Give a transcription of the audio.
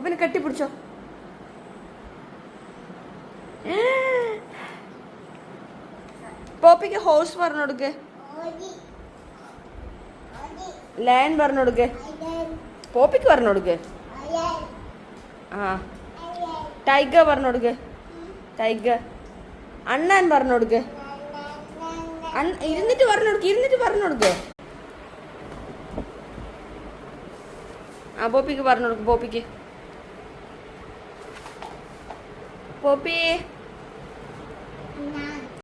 പോപ്പിനെ കെട്ടിപ്പിടിച്ചോ. പോപ്പിക്ക് horse പറഞ്ഞു കൊടുക്ക്, lion പറഞ്ഞു കൊടുക്ക്, പോപ്പിക്ക് പറഞ്ഞു കൊടുക്ക്. ആ ടൈഗർ പറഞ്ഞു കൊടുക്ക്, ടൈഗർ. അണ്ണാൻ പറഞ്ഞു കൊടുക്ക്, ഇരുന്നിട്ട് പറഞ്ഞു കൊടുക്ക്. ആ പോപ്പിക്ക് പറഞ്ഞു കൊടുക്ക്, പോപ്പിക്ക്. പോപ്പി